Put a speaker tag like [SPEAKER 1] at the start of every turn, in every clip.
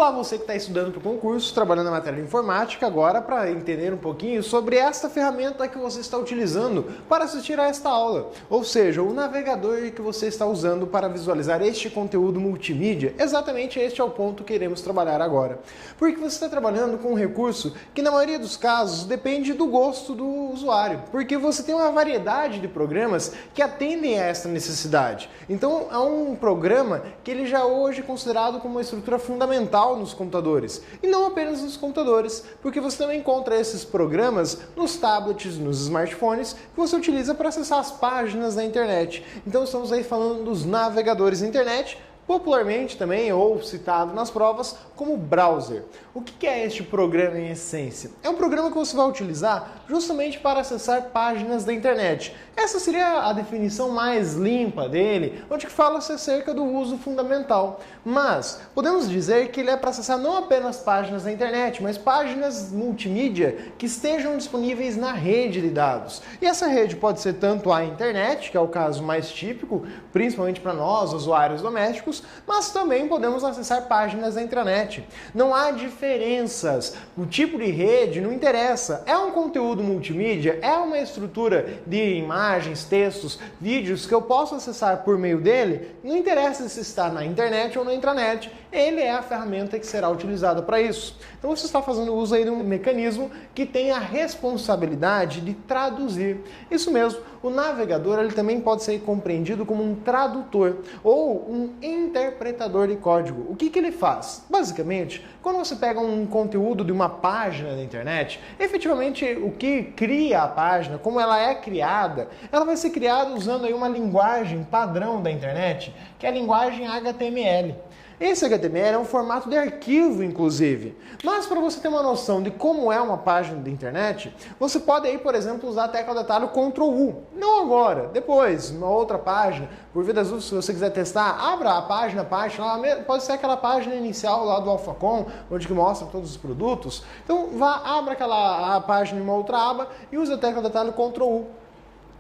[SPEAKER 1] Olá, você que está estudando para o concurso, trabalhando na matéria de informática, agora para entender um pouquinho sobre esta ferramenta que você está utilizando para assistir a esta aula, ou seja, o navegador que você está usando para visualizar este conteúdo multimídia. Exatamente este é o ponto que iremos trabalhar agora, porque você está trabalhando com um recurso que na maioria dos casos depende do gosto do usuário, porque você tem uma variedade de programas que atendem a esta necessidade. Então é um programa que ele já hoje é considerado como uma estrutura fundamental nos computadores, e não apenas nos computadores, porque você também encontra esses programas nos tablets, nos smartphones, que você utiliza para acessar as páginas da internet. Então estamos aí falando dos navegadores da internet, popularmente também, ou citado nas provas, como browser. O que é este programa em essência? É um programa que você vai utilizar justamente para acessar páginas da internet. Essa seria a definição mais limpa dele, onde fala-se acerca do uso fundamental. Mas podemos dizer que ele é para acessar não apenas páginas da internet, mas páginas multimídia que estejam disponíveis na rede de dados. E essa rede pode ser tanto a internet, que é o caso mais típico, principalmente para nós, usuários domésticos, mas também podemos acessar páginas da intranet. Não há diferenças. O tipo de rede não interessa. É um conteúdo multimídia, é uma estrutura de imagens, textos, vídeos que eu posso acessar por meio dele. Não interessa se está na internet ou na intranet. Ele é a ferramenta que será utilizada para isso. Então você está fazendo uso aí de um mecanismo que tem a responsabilidade de traduzir. Isso mesmo, o navegador ele também pode ser compreendido como um tradutor ou um interpretador de código. O que ele faz? Basicamente, quando você pega um conteúdo de uma página da internet, efetivamente o que cria a página, como ela é criada, ela vai ser criada usando aí uma linguagem padrão da internet, que é a linguagem HTML. Esse HTML é um formato de arquivo, inclusive. Mas para você ter uma noção de como é uma página da internet, você pode aí, por exemplo, usar a tecla de atalho Ctrl+U. Não agora, depois, uma outra página. Por via das dúvidas, se você quiser testar, abra a página, pode ser aquela página inicial lá do Alphacom, onde que mostra todos os produtos. Então, abra a página em uma outra aba e use a tecla de atalho Ctrl+U.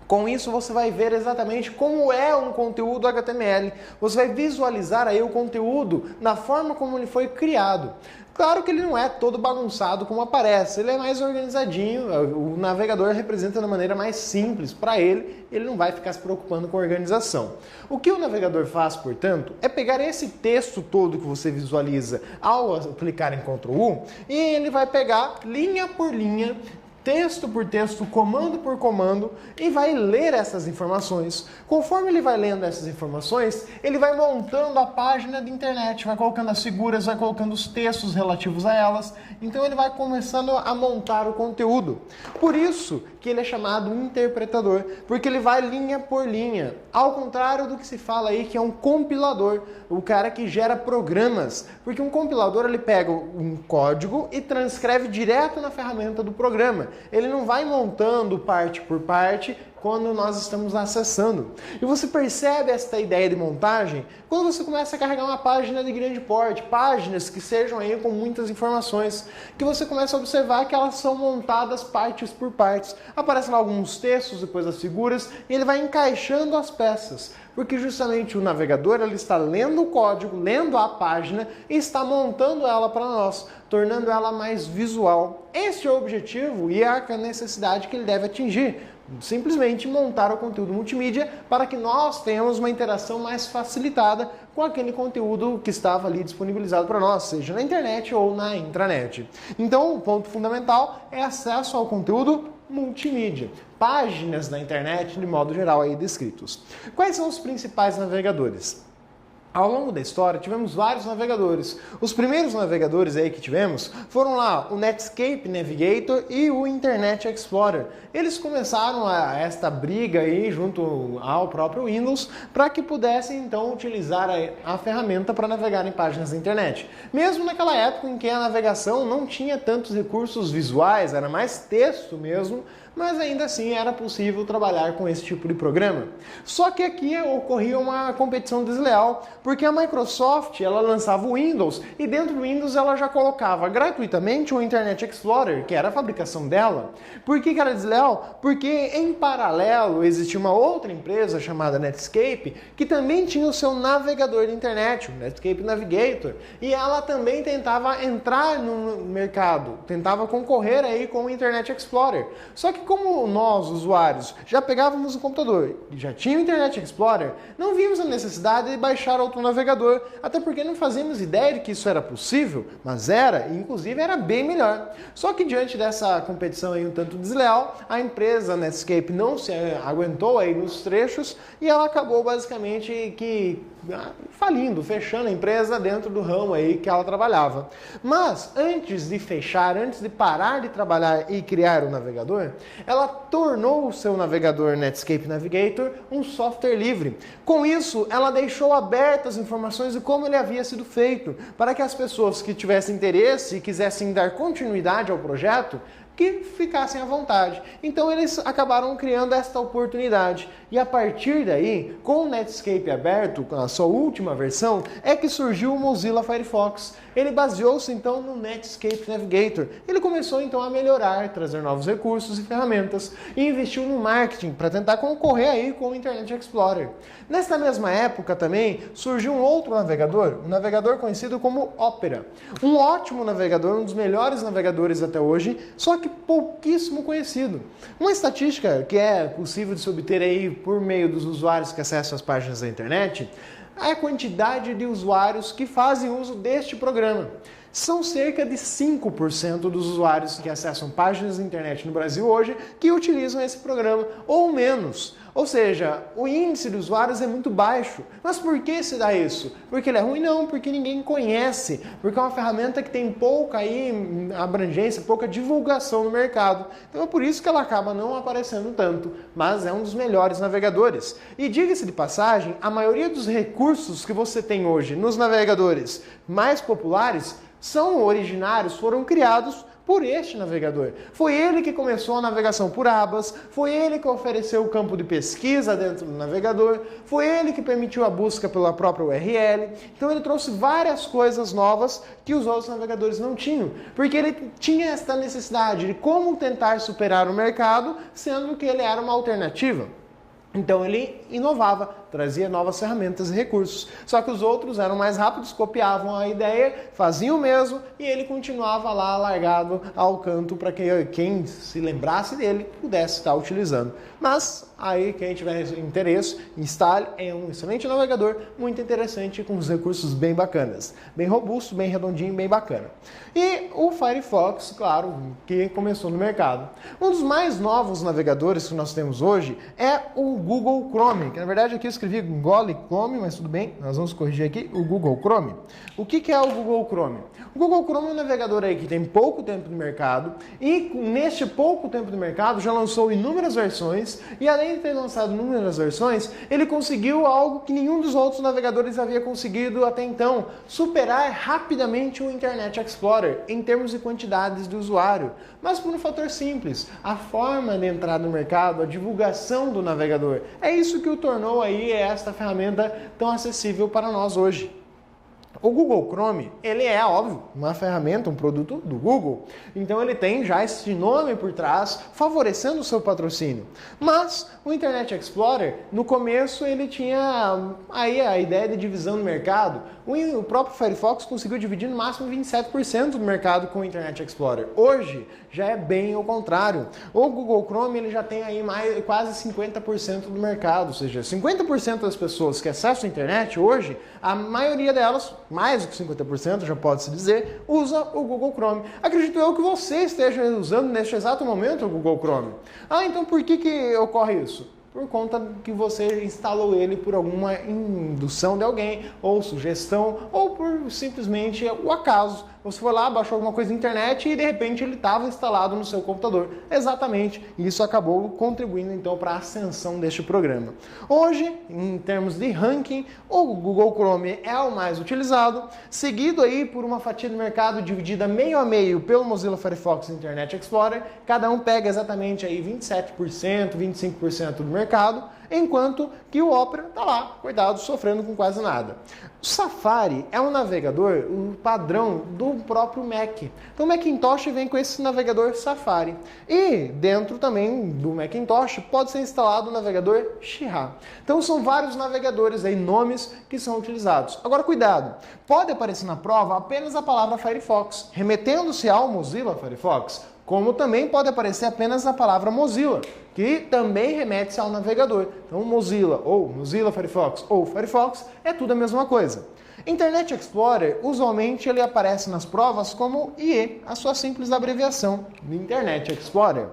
[SPEAKER 1] Com isso, você vai ver exatamente como é um conteúdo HTML. Você vai visualizar aí o conteúdo na forma como ele foi criado. Claro que ele não é todo bagunçado como aparece, ele é mais organizadinho, o navegador representa da maneira mais simples para ele não vai ficar se preocupando com a organização. O que o navegador faz, portanto, é pegar esse texto todo que você visualiza ao clicar em Ctrl+U e ele vai pegar linha por linha, texto por texto, comando por comando, e vai ler essas informações. Conforme ele vai lendo essas informações, ele vai montando a página de internet, vai colocando as figuras, vai colocando os textos relativos a elas, então ele vai começando a montar o conteúdo. Por isso que ele é chamado interpretador, porque ele vai linha por linha, ao contrário do que se fala aí que é um compilador, o cara que gera programas, porque um compilador ele pega um código e transcreve direto na ferramenta do programa. Ele não vai montando parte por parte quando nós estamos acessando. E você percebe esta ideia de montagem quando você começa a carregar uma página de grande porte, páginas que sejam aí com muitas informações, que você começa a observar que elas são montadas partes por partes. Aparecem lá alguns textos, depois as figuras, e ele vai encaixando as peças. Porque justamente o navegador ele está lendo o código, lendo a página e está montando ela para nós, tornando ela mais visual. Este é o objetivo e é a necessidade que ele deve atingir. Simplesmente montar o conteúdo multimídia para que nós tenhamos uma interação mais facilitada com aquele conteúdo que estava ali disponibilizado para nós, seja na internet ou na intranet. Então, o ponto fundamental é acesso ao conteúdo multimídia, páginas da internet de modo geral aí descritos. Quais são os principais navegadores? Ao longo da história, tivemos vários navegadores. Os primeiros navegadores aí que tivemos foram lá o Netscape Navigator e o Internet Explorer. Eles começaram esta briga aí junto ao próprio Windows para que pudessem então utilizar a ferramenta para navegar em páginas da internet. Mesmo naquela época em que a navegação não tinha tantos recursos visuais, era mais texto mesmo, mas ainda assim era possível trabalhar com esse tipo de programa. Só que aqui ocorria uma competição desleal, Porque a Microsoft, ela lançava o Windows e dentro do Windows ela já colocava gratuitamente o Internet Explorer, que era a fabricação dela. Por que era desleal? Porque em paralelo existia uma outra empresa chamada Netscape, que também tinha o seu navegador de internet, o Netscape Navigator, e ela também tentava entrar no mercado, tentava concorrer aí com o Internet Explorer. Só que como nós, usuários, já pegávamos o computador e já tinha o Internet Explorer, não vimos a necessidade de baixar outro navegador, até porque não fazíamos ideia de que isso era possível, mas era, e inclusive era bem melhor. Só que diante dessa competição aí um tanto desleal, a empresa Netscape não se aguentou aí nos trechos e ela acabou basicamente falindo, fechando a empresa dentro do ramo aí que ela trabalhava. Mas antes de fechar, antes de parar de trabalhar e criar o navegador, ela tornou o seu navegador Netscape Navigator um software livre. Com isso, ela deixou abertas as informações de como ele havia sido feito, para que as pessoas que tivessem interesse e quisessem dar continuidade ao projeto, que ficassem à vontade. Então eles acabaram criando esta oportunidade. E a partir daí, com o Netscape aberto, com a sua última versão, é que surgiu o Mozilla Firefox. Ele baseou-se então no Netscape Navigator. Ele começou então a melhorar, trazer novos recursos e ferramentas e investiu no marketing para tentar concorrer aí com o Internet Explorer. Nesta mesma época também surgiu um outro navegador, um navegador conhecido como Opera. Um ótimo navegador, um dos melhores navegadores até hoje, só que pouquíssimo conhecido. Uma estatística que é possível de se obter aí por meio dos usuários que acessam as páginas da internet é a quantidade de usuários que fazem uso deste programa. São cerca de 5% dos usuários que acessam páginas da internet no Brasil hoje que utilizam esse programa, ou menos. Ou seja, o índice de usuários é muito baixo. Mas por que se dá isso? Porque ele é ruim? Não, porque ninguém conhece. Porque é uma ferramenta que tem pouca aí abrangência, pouca divulgação no mercado. Então é por isso que ela acaba não aparecendo tanto. Mas é um dos melhores navegadores. E diga-se de passagem, a maioria dos recursos que você tem hoje nos navegadores mais populares são originários, foram criados por este navegador. Foi ele que começou a navegação por abas, foi ele que ofereceu o campo de pesquisa dentro do navegador, foi ele que permitiu a busca pela própria URL. Então ele trouxe várias coisas novas que os outros navegadores não tinham, porque ele tinha esta necessidade de como tentar superar o mercado, sendo que ele era uma alternativa. Então ele inovava, trazia novas ferramentas e recursos. Só que os outros eram mais rápidos, copiavam a ideia, faziam o mesmo e ele continuava lá largado ao canto para que quem se lembrasse dele pudesse estar utilizando. Mas aí quem tiver interesse, instale, é um excelente navegador, muito interessante, com os recursos bem bacanas. Bem robusto, bem redondinho, bem bacana. E o Firefox, claro, que começou no mercado. Um dos mais novos navegadores que nós temos hoje é o Google Chrome, que na verdade aqui eu escrevi Google Chrome, mas tudo bem, nós vamos corrigir aqui, o Google Chrome. O que é o Google Chrome? O Google Chrome é um navegador aí que tem pouco tempo no mercado e neste pouco tempo no mercado já lançou inúmeras versões e além de ter lançado inúmeras versões, ele conseguiu algo que nenhum dos outros navegadores havia conseguido até então, superar rapidamente o Internet Explorer em termos de quantidades de usuário, mas por um fator simples, a forma de entrar no mercado, a divulgação do navegador. É isso que o tornou aí esta ferramenta tão acessível para nós hoje. O Google Chrome, ele é, óbvio, uma ferramenta, um produto do Google. Então ele tem já esse nome por trás, favorecendo o seu patrocínio. Mas o Internet Explorer, no começo, ele tinha aí a ideia de divisão do mercado. O próprio Firefox conseguiu dividir no máximo 27% do mercado com o Internet Explorer. Hoje, já é bem ao contrário. O Google Chrome, ele já tem aí quase 50% do mercado. Ou seja, 50% das pessoas que acessam a internet hoje, a maioria delas, mais do que 50%, já pode-se dizer, usa o Google Chrome. Acredito eu que você esteja usando neste exato momento o Google Chrome. Então por que ocorre isso? Por conta que você instalou ele por alguma indução de alguém, ou sugestão, ou por simplesmente o acaso. Você foi lá, baixou alguma coisa na internet e de repente ele estava instalado no seu computador. Exatamente, e isso acabou contribuindo então para a ascensão deste programa. Hoje, em termos de ranking, o Google Chrome é o mais utilizado, seguido aí por uma fatia do mercado dividida meio a meio pelo Mozilla Firefox e Internet Explorer. Cada um pega exatamente aí 27%, 25% do mercado. enquanto que o Opera está lá, coitado, sofrendo com quase nada. O Safari é um navegador, o padrão do próprio Mac. Então o Macintosh vem com esse navegador Safari. E dentro também do Macintosh pode ser instalado o navegador Chirá. Então são vários navegadores aí, nomes que são utilizados. Agora cuidado, pode aparecer na prova apenas a palavra Firefox, remetendo-se ao Mozilla Firefox, como também pode aparecer apenas a palavra Mozilla, que também remete-se ao navegador. Então Mozilla ou Mozilla Firefox ou Firefox é tudo a mesma coisa. Internet Explorer, usualmente ele aparece nas provas como IE, a sua simples abreviação de Internet Explorer.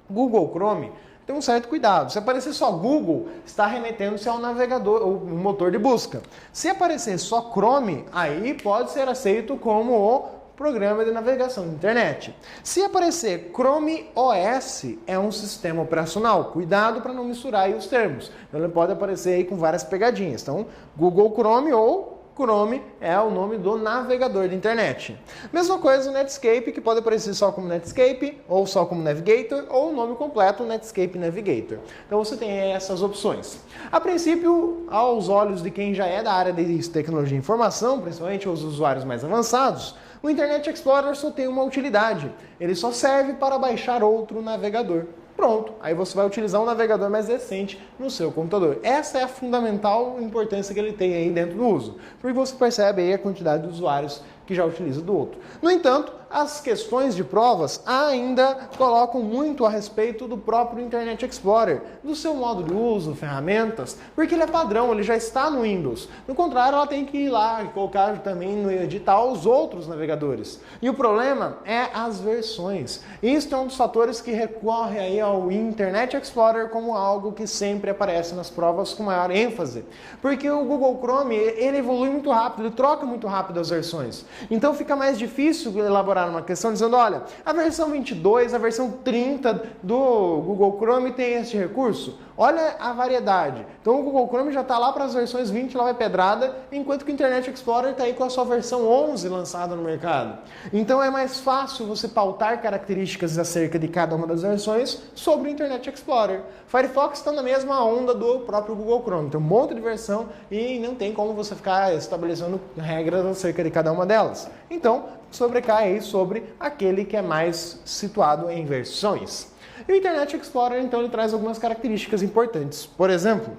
[SPEAKER 1] Google Chrome tem um certo cuidado. Se aparecer só Google, está remetendo-se ao navegador, ou motor de busca. Se aparecer só Chrome, aí pode ser aceito como o programa de navegação de internet. Se aparecer Chrome OS, é um sistema operacional. Cuidado para não misturar aí os termos. Então, ele pode aparecer aí com várias pegadinhas. Então, Google Chrome ou Chrome é o nome do navegador de internet. Mesma coisa o Netscape, que pode aparecer só como Netscape, ou só como Navigator, ou o nome completo Netscape Navigator. Então você tem essas opções. A princípio, aos olhos de quem já é da área de tecnologia e informação, principalmente os usuários mais avançados, o Internet Explorer só tem uma utilidade. Ele só serve para baixar outro navegador. Pronto, aí você vai utilizar um navegador mais decente no seu computador. Essa é a fundamental importância que ele tem aí dentro do uso, porque você percebe aí a quantidade de usuários que já utiliza do outro. No entanto, as questões de provas ainda colocam muito a respeito do próprio Internet Explorer, do seu modo de uso, ferramentas, porque ele é padrão, ele já está no Windows. No contrário, ela tem que ir lá e colocar também no edital os outros navegadores. E o problema é as versões. Isso é um dos fatores que recorre aí ao Internet Explorer como algo que sempre aparece nas provas com maior ênfase. Porque o Google Chrome, ele evolui muito rápido, ele troca muito rápido as versões. Então fica mais difícil elaborar uma questão dizendo, olha, a versão 22, a versão 30 do Google Chrome tem este recurso. Olha a variedade. Então o Google Chrome já está lá para as versões 20, lá vai pedrada, enquanto que o Internet Explorer está aí com a sua versão 11 lançada no mercado. Então é mais fácil você pautar características acerca de cada uma das versões sobre o Internet Explorer. Firefox está na mesma onda do próprio Google Chrome. Tem um monte de versão e não tem como você ficar estabelecendo regras acerca de cada uma delas. Então, sobrecai aí sobre aquele que é mais situado em versões. E o Internet Explorer, então, ele traz algumas características importantes. Por exemplo,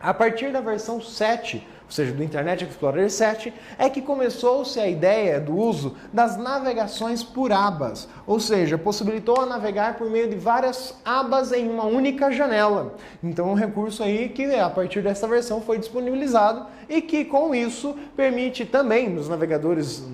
[SPEAKER 1] a partir da versão 7, ou seja, do Internet Explorer 7, é que começou-se a ideia do uso das navegações por abas, ou seja, possibilitou a navegar por meio de várias abas em uma única janela. Então, um recurso aí que a partir dessa versão foi disponibilizado e que com isso permite também nos navegadores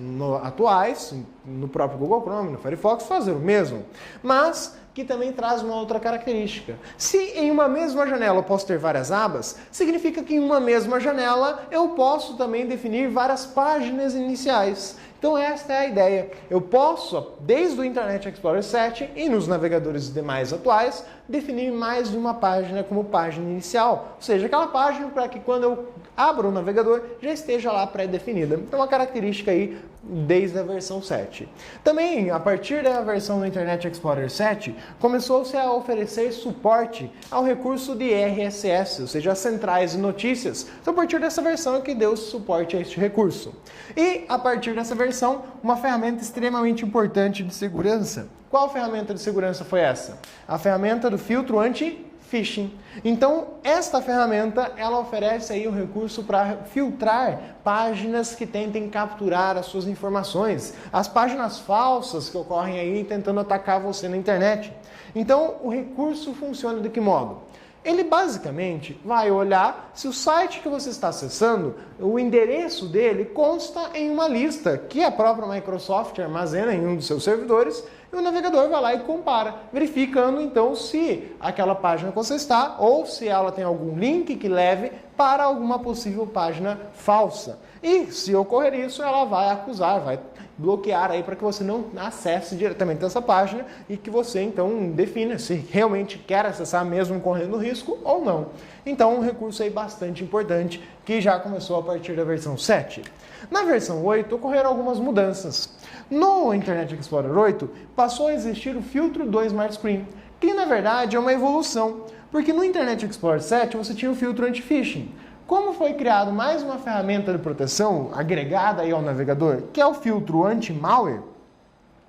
[SPEAKER 1] atuais, no próprio Google Chrome, no Firefox, fazer o mesmo. Mas que também traz uma outra característica. Se em uma mesma janela eu posso ter várias abas, significa que em uma mesma janela eu posso também definir várias páginas iniciais. Então esta é a ideia. Eu posso, desde o Internet Explorer 7 e nos navegadores demais atuais, definir mais de uma página como página inicial. Ou seja, aquela página para que quando eu abro o navegador já esteja lá pré-definida. Então uma característica aí desde a versão 7. Também, a partir da versão do Internet Explorer 7, começou-se a oferecer suporte ao recurso de RSS, ou seja, as centrais de notícias. Então, a partir dessa versão é que deu suporte a este recurso. E, a partir dessa versão, uma ferramenta extremamente importante de segurança. Qual ferramenta de segurança foi essa? A ferramenta do filtro anti-phishing. Então, esta ferramenta, ela oferece aí um recurso para filtrar páginas que tentem capturar as suas informações, as páginas falsas que ocorrem aí tentando atacar você na internet. Então, o recurso funciona de que modo? Ele basicamente vai olhar se o site que você está acessando, o endereço dele consta em uma lista que a própria Microsoft armazena em um dos seus servidores, e o navegador vai lá e compara, verificando então se aquela página que você está ou se ela tem algum link que leve para alguma possível página falsa. E se ocorrer isso, ela vai acusar, vai bloquear aí para que você não acesse diretamente essa página e que você então defina se realmente quer acessar mesmo correndo risco ou não. Então, um recurso aí bastante importante que já começou a partir da versão 7. Na versão 8 ocorreram algumas mudanças. No Internet Explorer 8 passou a existir o filtro do Smart Screen, que na verdade é uma evolução. Porque no Internet Explorer 7 você tinha o filtro anti-phishing. Como foi criado mais uma ferramenta de proteção agregada aí ao navegador, que é o filtro anti-malware,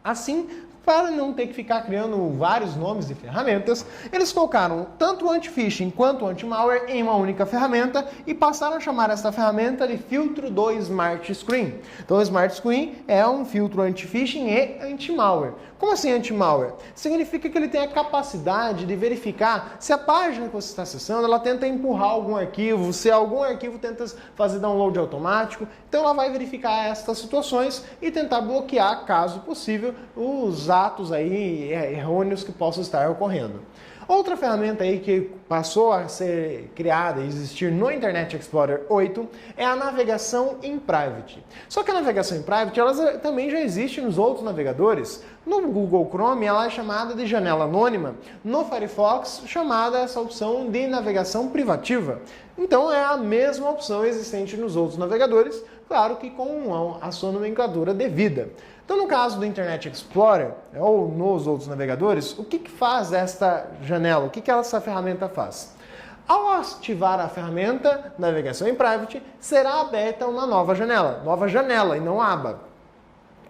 [SPEAKER 1] assim, para não ter que ficar criando vários nomes de ferramentas, eles colocaram tanto o anti-phishing quanto o anti-malware em uma única ferramenta e passaram a chamar essa ferramenta de filtro do Smart Screen. Então, o Smart Screen é um filtro anti-phishing e anti-malware. Como assim anti-malware? Significa que ele tem a capacidade de verificar se a página que você está acessando, ela tenta empurrar algum arquivo, se algum arquivo tenta fazer download automático. Então ela vai verificar estas situações e tentar bloquear, caso possível, os atos aí errôneos que possam estar ocorrendo. Outra ferramenta aí que passou a ser criada e existir no Internet Explorer 8 é a navegação em private. Só que a navegação em private ela também já existe nos outros navegadores. No Google Chrome ela é chamada de janela anônima, no Firefox chamada essa opção de navegação privativa. Então é a mesma opção existente nos outros navegadores, claro que com a sua nomenclatura devida. Então, no caso do Internet Explorer, ou nos outros navegadores, o que faz esta janela? O que essa ferramenta faz? Ao ativar a ferramenta Navegação em Private, será aberta uma nova janela e não aba.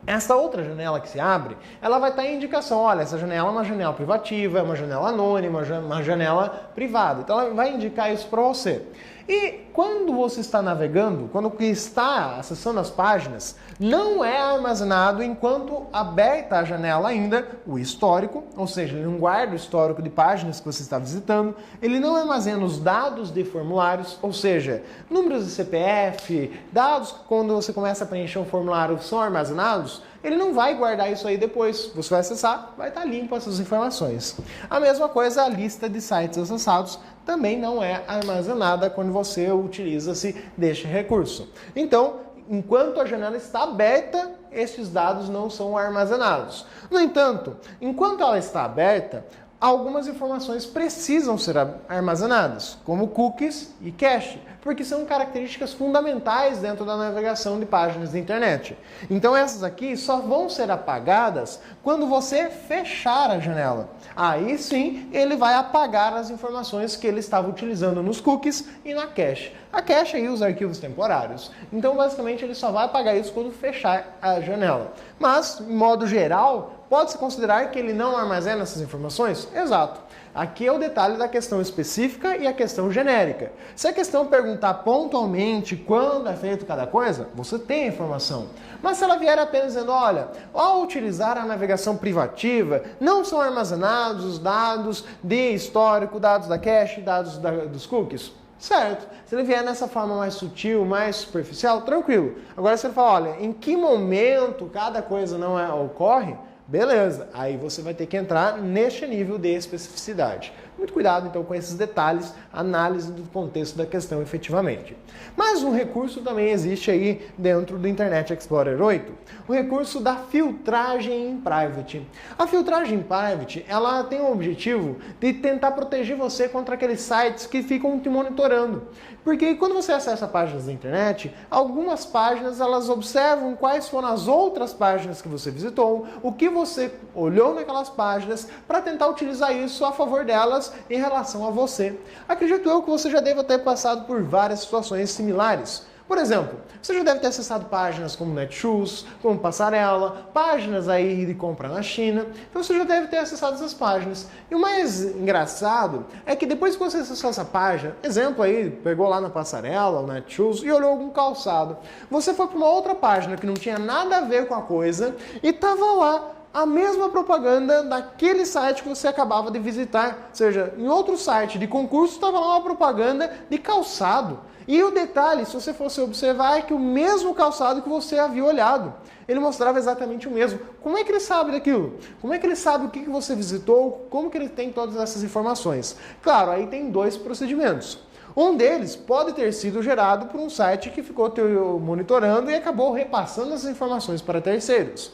[SPEAKER 1] Essa outra janela que se abre, ela vai estar em indicação, olha, essa janela é uma janela privativa, é uma janela anônima, uma janela privada. Então ela vai indicar isso para você. E quando você está navegando, quando está acessando as páginas, não é armazenado enquanto aberta a janela ainda o histórico, ou seja, ele não guarda o histórico de páginas que você está visitando, ele não armazena os dados de formulários, ou seja, números de CPF, dados que quando você começa a preencher um formulário são armazenados, ele não vai guardar isso aí depois. Você vai acessar, vai estar limpo essas informações. A mesma coisa, a lista de sites acessados também não é armazenada quando você utiliza-se deste recurso. Então, enquanto a janela está aberta, estes dados não são armazenados. No entanto, enquanto ela está aberta, algumas informações precisam ser armazenadas, como cookies e cache, porque são características fundamentais dentro da navegação de páginas da internet. Então essas aqui só vão ser apagadas quando você fechar a janela. Aí sim, ele vai apagar as informações que ele estava utilizando nos cookies e na cache. A cache aí os arquivos temporários. Então basicamente ele só vai apagar isso quando fechar a janela. Mas, em modo geral, pode-se considerar que ele não armazena essas informações? Exato. Aqui é o detalhe da questão específica e a questão genérica. Se a questão perguntar pontualmente quando é feito cada coisa, você tem a informação. Mas se ela vier apenas dizendo, olha, ao utilizar a navegação privativa, não são armazenados os dados de histórico, dados da cache, dados dos cookies, certo. Se ele vier nessa forma mais sutil, mais superficial, tranquilo. Agora se ele falar, olha, em que momento cada coisa não ocorre, beleza, aí você vai ter que entrar neste nível de especificidade. Muito cuidado, então, com esses detalhes, análise do contexto da questão efetivamente. Mas um recurso também existe aí dentro do Internet Explorer 8, o recurso da filtragem em private. A filtragem em private, ela tem o objetivo de tentar proteger você contra aqueles sites que ficam te monitorando. Porque quando você acessa páginas da internet, algumas páginas elas observam quais foram as outras páginas que você visitou, o que você olhou naquelas páginas, para tentar utilizar isso a favor delas em relação a você. Acredito eu que você já deva ter passado por várias situações similares. Por exemplo, você já deve ter acessado páginas como Netshoes, como Passarela, páginas aí de compra na China. Então você já deve ter acessado essas páginas. E o mais engraçado é que depois que você acessou essa página, exemplo aí, pegou lá na Passarela, ou Netshoes e olhou algum calçado, você foi para uma outra página que não tinha nada a ver com a coisa e estava lá a mesma propaganda daquele site que você acabava de visitar. Ou seja, em outro site de concurso estava lá uma propaganda de calçado. E o detalhe, se você fosse observar, é que o mesmo calçado que você havia olhado, ele mostrava exatamente o mesmo. Como é que ele sabe daquilo? Como é que ele sabe o que você visitou? Como que ele tem todas essas informações? Claro, aí tem dois procedimentos. Um deles pode ter sido gerado por um site que ficou te monitorando e acabou repassando essas informações para terceiros.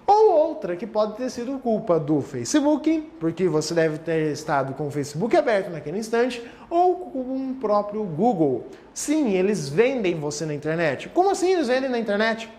[SPEAKER 1] Ou outra que pode ter sido culpa do Facebook, porque você deve ter estado com o Facebook aberto naquele instante, ou com o próprio Google. Sim, eles vendem você na internet. Como assim eles vendem na internet?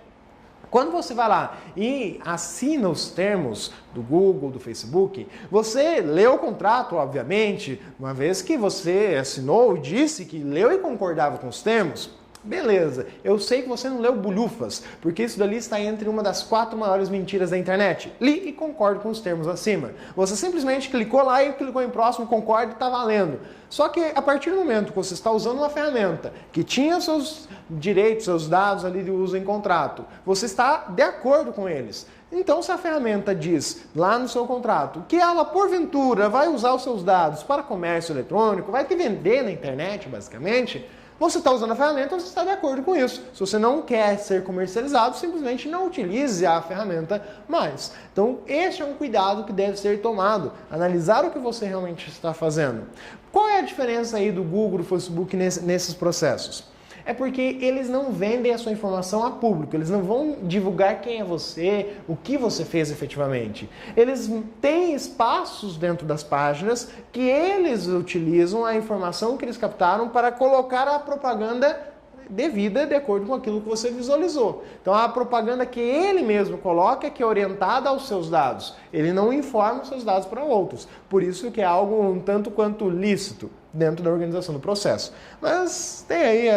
[SPEAKER 1] Quando você vai lá e assina os termos do Google, do Facebook, você leu o contrato, obviamente, uma vez que você assinou e disse que leu e concordava com os termos. Beleza, eu sei que você não leu bulhufas, porque isso dali está entre uma das 4 maiores mentiras da internet. Li e concordo com os termos acima. Você simplesmente clicou lá e clicou em próximo, concorda e está valendo. Só que a partir do momento que você está usando uma ferramenta que tinha seus direitos, seus dados ali de uso em contrato, você está de acordo com eles. Então, se a ferramenta diz lá no seu contrato que ela, porventura, vai usar os seus dados para comércio eletrônico, vai te vender na internet, basicamente, você está usando a ferramenta, você está de acordo com isso. Se você não quer ser comercializado, simplesmente não utilize a ferramenta mais. Então, este é um cuidado que deve ser tomado. Analisar o que você realmente está fazendo. Qual é a diferença aí do Google, do Facebook nesses processos? É porque eles não vendem a sua informação a público, eles não vão divulgar quem é você, o que você fez efetivamente. Eles têm espaços dentro das páginas que eles utilizam a informação que eles captaram para colocar a propaganda devida de acordo com aquilo que você visualizou. Então a propaganda que ele mesmo coloca é que é orientada aos seus dados. Ele não informa os seus dados para outros. Por isso que é algo um tanto quanto lícito dentro da organização do processo. Mas tem aí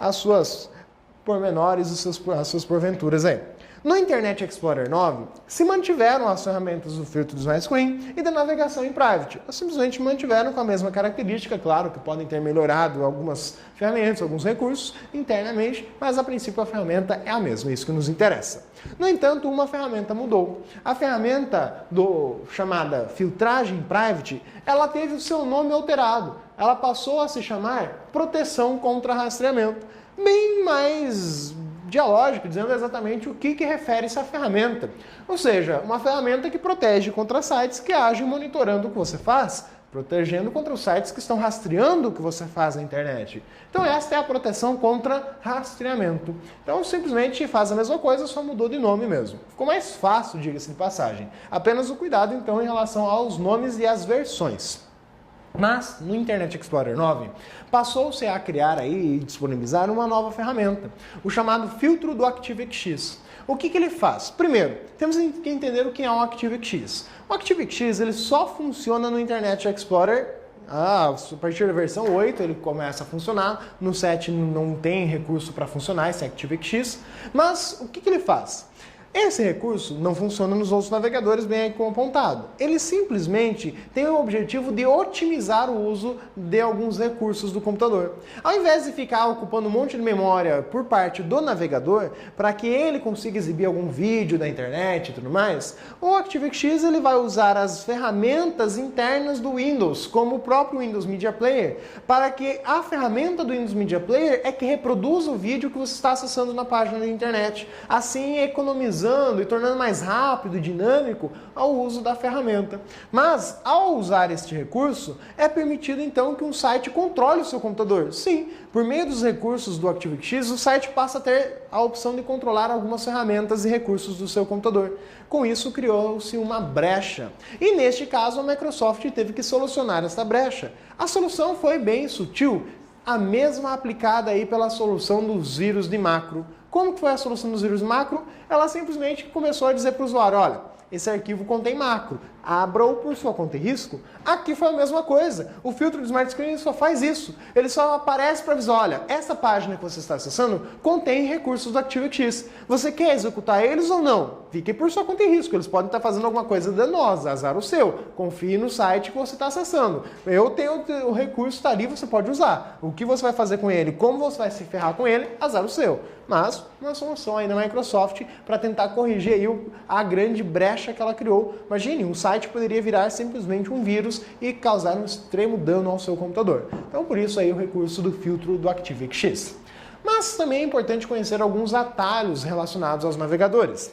[SPEAKER 1] as suas pormenores e as suas porventuras aí. No Internet Explorer 9, se mantiveram as ferramentas do filtro do Smart Screen e da navegação em private. Elas simplesmente mantiveram com a mesma característica, claro que podem ter melhorado algumas ferramentas, alguns recursos internamente, mas a princípio a ferramenta é a mesma, isso que nos interessa. No entanto, uma ferramenta mudou. A ferramenta chamada filtragem private, ela teve o seu nome alterado. Ela passou a se chamar proteção contra rastreamento. Bem mais dialógico, dizendo exatamente o que refere essa ferramenta. Ou seja, uma ferramenta que protege contra sites que agem monitorando o que você faz, protegendo contra os sites que estão rastreando o que você faz na internet. Então esta é a proteção contra rastreamento. Então simplesmente faz a mesma coisa, só mudou de nome mesmo. Ficou mais fácil, diga-se de passagem. Apenas o cuidado então em relação aos nomes e às versões. Mas, no Internet Explorer 9, passou-se a criar aí e disponibilizar uma nova ferramenta, o chamado filtro do ActiveX. O que ele faz? Primeiro, temos que entender o que é um ActiveX. O ActiveX ele só funciona no Internet Explorer. A partir da versão 8 ele começa a funcionar, no 7 não tem recurso para funcionar esse ActiveX, mas o que ele faz? Esse recurso não funciona nos outros navegadores, bem aqui como apontado. Ele simplesmente tem o objetivo de otimizar o uso de alguns recursos do computador. Ao invés de ficar ocupando um monte de memória por parte do navegador, para que ele consiga exibir algum vídeo da internet e tudo mais, o ActiveX ele vai usar as ferramentas internas do Windows, como o próprio Windows Media Player, para que a ferramenta do Windows Media Player é que reproduza o vídeo que você está acessando na página da internet, assim economizando e tornando mais rápido e dinâmico ao uso da ferramenta. Mas, ao usar este recurso, é permitido então que um site controle o seu computador. Sim, por meio dos recursos do ActiveX, o site passa a ter a opção de controlar algumas ferramentas e recursos do seu computador. Com isso, criou-se uma brecha. E neste caso, a Microsoft teve que solucionar esta brecha. A solução foi bem sutil, a mesma aplicada aí pela solução dos vírus de macro. Como que foi a solução dos vírus de macro? Ela simplesmente começou a dizer para o usuário, olha, esse arquivo contém macro, abra-o por sua conta e risco. Aqui foi a mesma coisa. O filtro do Smart Screen só faz isso. Ele só aparece para avisar, olha, essa página que você está acessando contém recursos do ActiveX. Você quer executar eles ou não? Fique por sua conta e risco. Eles podem estar fazendo alguma coisa danosa, azar o seu. Confie no site que você está acessando. Eu tenho o recurso, está ali, você pode usar. O que você vai fazer com ele, como você vai se ferrar com ele, azar o seu. Mas uma solução aí da Microsoft para tentar corrigir aí a grande brecha que ela criou. Imagine, um site poderia virar simplesmente um vírus e causar um extremo dano ao seu computador. Então, por isso aí o recurso do filtro do ActiveX. Mas também é importante conhecer alguns atalhos relacionados aos navegadores.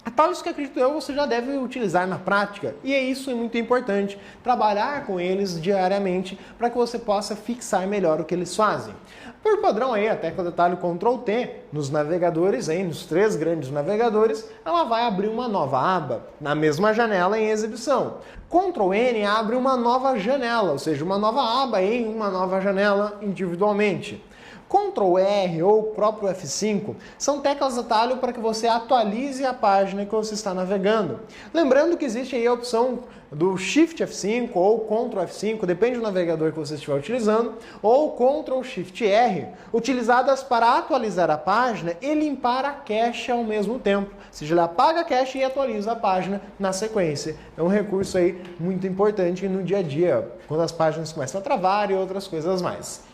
[SPEAKER 1] Atalhos que acredito eu você já deve utilizar na prática, e isso é muito importante, trabalhar com eles diariamente para que você possa fixar melhor o que eles fazem. Por padrão aí, a tecla de atalho Ctrl T nos navegadores, aí, nos 3 grandes navegadores, ela vai abrir uma nova aba na mesma janela em exibição. Ctrl N abre uma nova janela, ou seja, uma nova aba em uma nova janela individualmente. Ctrl R ou o próprio F5 são teclas atalho para que você atualize a página que você está navegando. Lembrando que existe aí a opção do Shift F5 ou Ctrl F5, depende do navegador que você estiver utilizando, ou Ctrl Shift R, utilizadas para atualizar a página e limpar a cache ao mesmo tempo. Ou seja, ele apaga a cache e atualiza a página na sequência. É um recurso aí muito importante no dia a dia, quando as páginas começam a travar e outras coisas mais.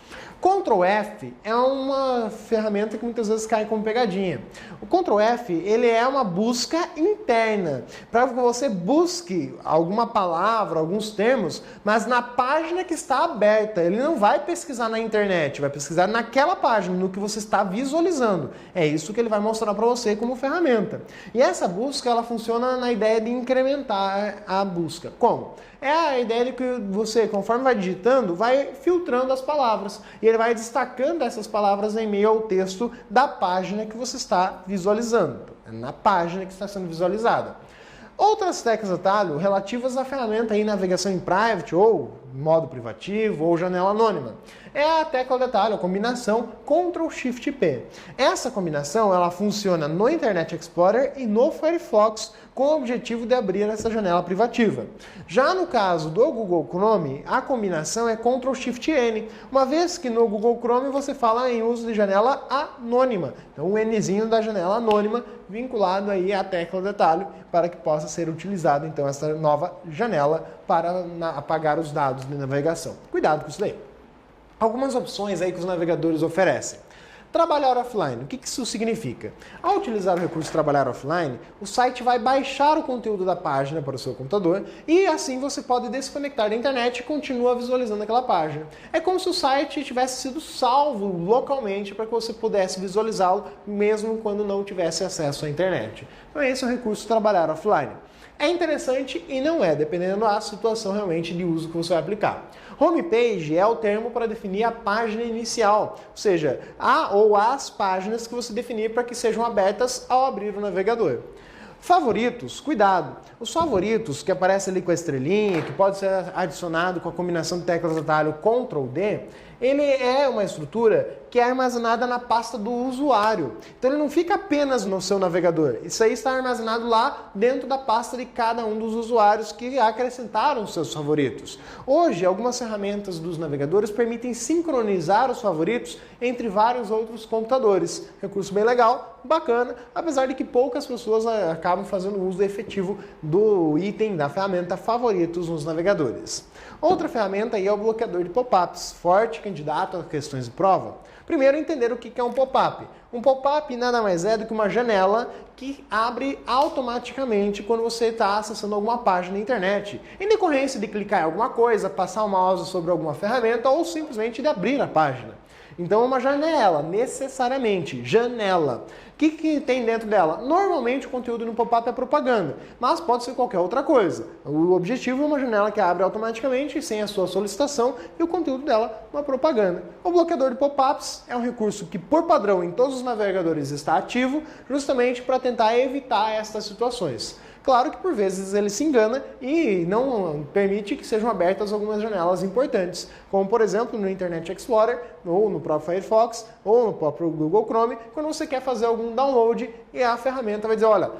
[SPEAKER 1] Ctrl F é uma ferramenta que muitas vezes cai como pegadinha. O Ctrl F ele é uma busca interna, para que você busque alguma palavra, alguns termos, mas na página que está aberta. Ele não vai pesquisar na internet, vai pesquisar naquela página, no que você está visualizando. É isso que ele vai mostrar para você como ferramenta. E essa busca ela funciona na ideia de incrementar a busca. Como? É a ideia de que você, conforme vai digitando, vai filtrando as palavras. E ele vai destacando essas palavras em meio ao texto da página que você está visualizando. Na página que está sendo visualizada. Outras teclas atalho relativas à ferramenta aí navegação em private ou modo privativo ou janela anônima. É a tecla de atalho, a combinação Ctrl Shift P. Essa combinação ela funciona no Internet Explorer e no Firefox com o objetivo de abrir essa janela privativa. Já no caso do Google Chrome, a combinação é Ctrl Shift N, uma vez que no Google Chrome você fala em uso de janela anônima. Então o Nzinho da janela anônima vinculado aí à tecla de atalho para que possa ser utilizado então essa nova janela para apagar os dados de navegação. Cuidado com isso daí. Algumas opções aí que os navegadores oferecem. Trabalhar offline. O que isso significa? Ao utilizar o recurso trabalhar offline, o site vai baixar o conteúdo da página para o seu computador e assim você pode desconectar da internet e continua visualizando aquela página. É como se o site tivesse sido salvo localmente para que você pudesse visualizá-lo mesmo quando não tivesse acesso à internet. Então esse é o recurso trabalhar offline. É interessante e não é, dependendo da situação realmente de uso que você vai aplicar. Homepage é o termo para definir a página inicial, ou seja, a ou as páginas que você definir para que sejam abertas ao abrir o navegador. Favoritos, cuidado. Os favoritos, que aparece ali com a estrelinha, que pode ser adicionado com a combinação de teclas atalho Ctrl D, ele é uma estrutura que é armazenada na pasta do usuário. Então ele não fica apenas no seu navegador. Isso aí está armazenado lá dentro da pasta de cada um dos usuários que acrescentaram seus favoritos. Hoje, algumas ferramentas dos navegadores permitem sincronizar os favoritos entre vários outros computadores. Recurso bem legal, bacana, apesar de que poucas pessoas acabam fazendo uso efetivo do item da ferramenta favoritos nos navegadores. Outra ferramenta aí é o bloqueador de pop-ups, forte candidato a questões de prova. Primeiro, entender o que é um pop-up. Um pop-up nada mais é do que uma janela que abre automaticamente quando você está acessando alguma página na internet, em decorrência de clicar em alguma coisa, passar o mouse sobre alguma ferramenta ou simplesmente de abrir a página. Então é uma janela, necessariamente, janela. O que tem dentro dela? Normalmente o conteúdo no pop-up é propaganda, mas pode ser qualquer outra coisa. O objetivo é uma janela que abre automaticamente, sem a sua solicitação, e o conteúdo dela é uma propaganda. O bloqueador de pop-ups é um recurso que, por padrão, em todos os navegadores está ativo, justamente para tentar evitar estas situações. Claro que por vezes ele se engana e não permite que sejam abertas algumas janelas importantes, como por exemplo no Internet Explorer, ou no próprio Firefox, ou no próprio Google Chrome, quando você quer fazer algum download e a ferramenta vai dizer, olha,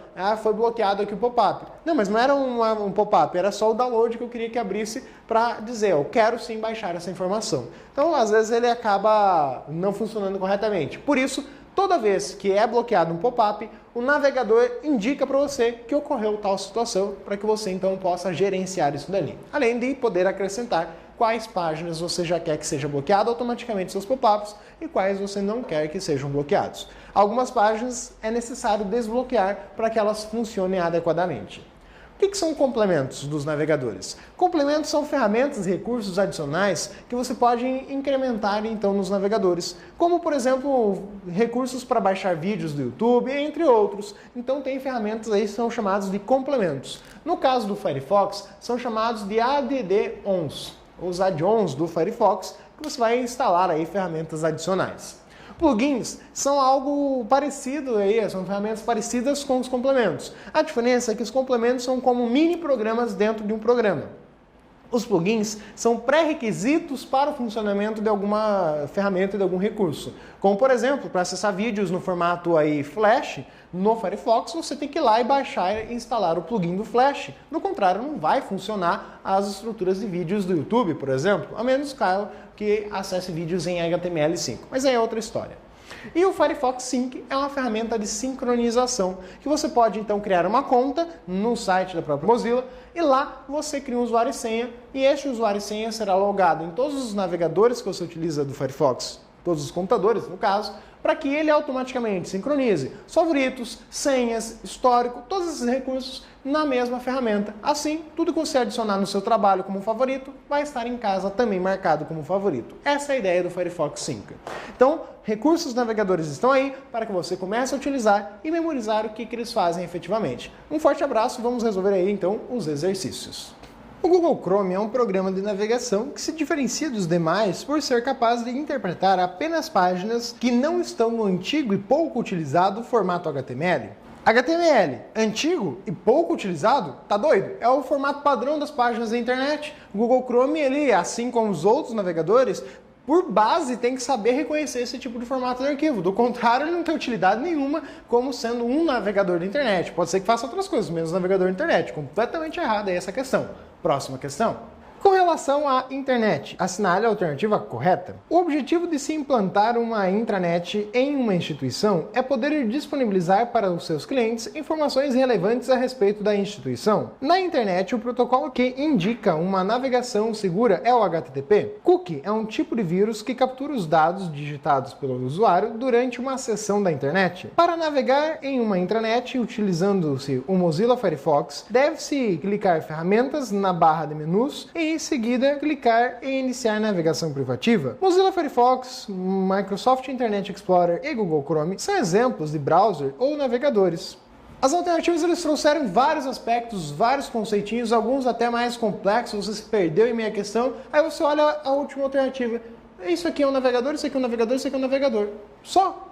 [SPEAKER 1] foi bloqueado aqui o pop-up. Não, mas não era um pop-up, era só o download que eu queria que abrisse para dizer, eu quero sim baixar essa informação. Então, às vezes ele acaba não funcionando corretamente. Por isso, toda vez que é bloqueado um pop-up, o navegador indica para você que ocorreu tal situação para que você então possa gerenciar isso dali. Além de poder acrescentar quais páginas você já quer que seja bloqueado automaticamente seus pop-ups e quais você não quer que sejam bloqueados. Algumas páginas é necessário desbloquear para que elas funcionem adequadamente. O que são complementos dos navegadores? Complementos são ferramentas e recursos adicionais que você pode incrementar então nos navegadores, como por exemplo recursos para baixar vídeos do YouTube, entre outros. Então tem ferramentas aí que são chamadas de complementos. No caso do Firefox, são chamados de add-ons, os add-ons do Firefox, que você vai instalar aí ferramentas adicionais. Plugins são algo parecido aí, são ferramentas parecidas com os complementos. A diferença é que os complementos são como mini programas dentro de um programa. Os plugins são pré-requisitos para o funcionamento de alguma ferramenta, de algum recurso. Como, por exemplo, para acessar vídeos no formato aí Flash, no Firefox, você tem que ir lá e baixar e instalar o plugin do Flash. No contrário, não vai funcionar as estruturas de vídeos do YouTube, por exemplo, a menos que acesse vídeos em HTML5. Mas aí é outra história. E o Firefox Sync é uma ferramenta de sincronização, que você pode então criar uma conta no site da própria Mozilla e lá você cria um usuário e senha, e este usuário e senha será logado em todos os navegadores que você utiliza do Firefox, todos os computadores no caso, para que ele automaticamente sincronize os favoritos, senhas, histórico, todos esses recursos na mesma ferramenta. Assim, tudo que você adicionar no seu trabalho como favorito vai estar em casa também marcado como favorito. Essa é a ideia do Firefox Sync. Então, recursos navegadores estão aí para que você comece a utilizar e memorizar o que eles fazem efetivamente. Um forte abraço, vamos resolver aí então os exercícios. O Google Chrome é um programa de navegação que se diferencia dos demais por ser capaz de interpretar apenas páginas que não estão no antigo e pouco utilizado formato HTML. HTML, antigo e pouco utilizado? Tá doido? É o formato padrão das páginas da internet. O Google Chrome, ele, assim como os outros navegadores, por base tem que saber reconhecer esse tipo de formato de arquivo. Do contrário, ele não tem utilidade nenhuma como sendo um navegador da internet. Pode ser que faça outras coisas, menos navegador da internet. Completamente errada é essa questão. Próxima questão. Com relação à internet, assinale a alternativa correta. O objetivo de se implantar uma intranet em uma instituição é poder disponibilizar para os seus clientes informações relevantes a respeito da instituição. Na internet, o protocolo que indica uma navegação segura é o HTTP. Cookie é um tipo de vírus que captura os dados digitados pelo usuário durante uma sessão da internet. Para navegar em uma intranet, utilizando-se o Mozilla Firefox, deve-se clicar ferramentas na barra de menus e em seguida clicar em iniciar navegação privativa. Mozilla Firefox, Microsoft Internet Explorer e Google Chrome são exemplos de browser ou navegadores. As alternativas eles trouxeram vários aspectos, vários conceitinhos, alguns até mais complexos, você se perdeu em meia questão, aí você olha a última alternativa. Isso aqui é um navegador, isso aqui é um navegador, isso aqui é um navegador. Só.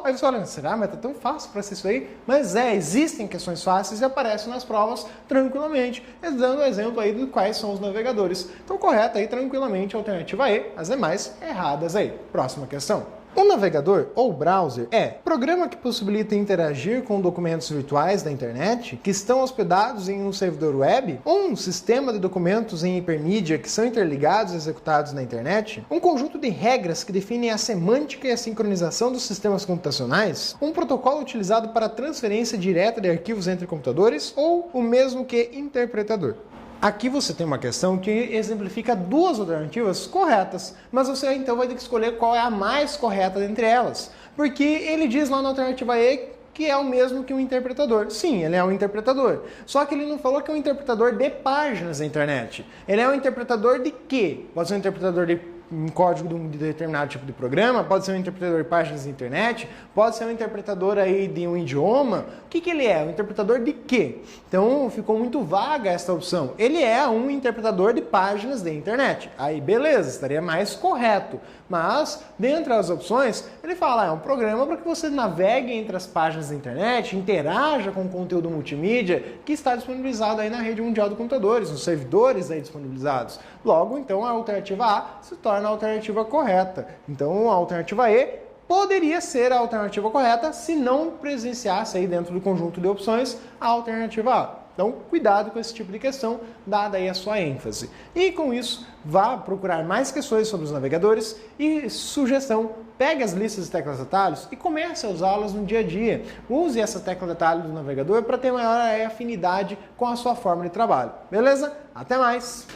[SPEAKER 1] Aí você olha, será? Mas tá tão fácil para ser isso aí? Mas existem questões fáceis e aparecem nas provas tranquilamente, dando exemplo aí de quais são os navegadores. Então, correta aí, tranquilamente, a alternativa E, as demais erradas aí. Próxima questão. Um navegador ou browser é programa que possibilita interagir com documentos virtuais da internet que estão hospedados em um servidor web, um sistema de documentos em hipermídia que são interligados e executados na internet, um conjunto de regras que definem a semântica e a sincronização dos sistemas computacionais, um protocolo utilizado para transferência direta de arquivos entre computadores ou o mesmo que interpretador. Aqui você tem uma questão que exemplifica duas alternativas corretas, mas você então vai ter que escolher qual é a mais correta dentre elas, porque ele diz lá na alternativa E que é o mesmo que um interpretador. Sim, ele é um interpretador, só que ele não falou que é um interpretador de páginas da internet. Ele é um interpretador de quê? Pode ser um interpretador de um código de um determinado tipo de programa, pode ser um interpretador de páginas da internet, pode ser um interpretador aí de um idioma. O que ele é? Um interpretador de quê? Então ficou muito vaga essa opção. Ele é um interpretador de páginas da internet. Aí beleza, estaria mais correto. Mas, dentre as opções, ele fala, é um programa para que você navegue entre as páginas da internet, interaja com o conteúdo multimídia que está disponibilizado aí na rede mundial de computadores, nos servidores aí disponibilizados. Logo, então, a alternativa A se torna a alternativa correta. Então, a alternativa E poderia ser a alternativa correta se não presenciasse aí dentro do conjunto de opções a alternativa A. Então, cuidado com esse tipo de questão, dada aí a sua ênfase. E com isso, vá procurar mais questões sobre os navegadores e sugestão, pegue as listas de teclas de atalhos e comece a usá-las no dia a dia. Use essa tecla de atalho do navegador para ter maior afinidade com a sua forma de trabalho. Beleza? Até mais!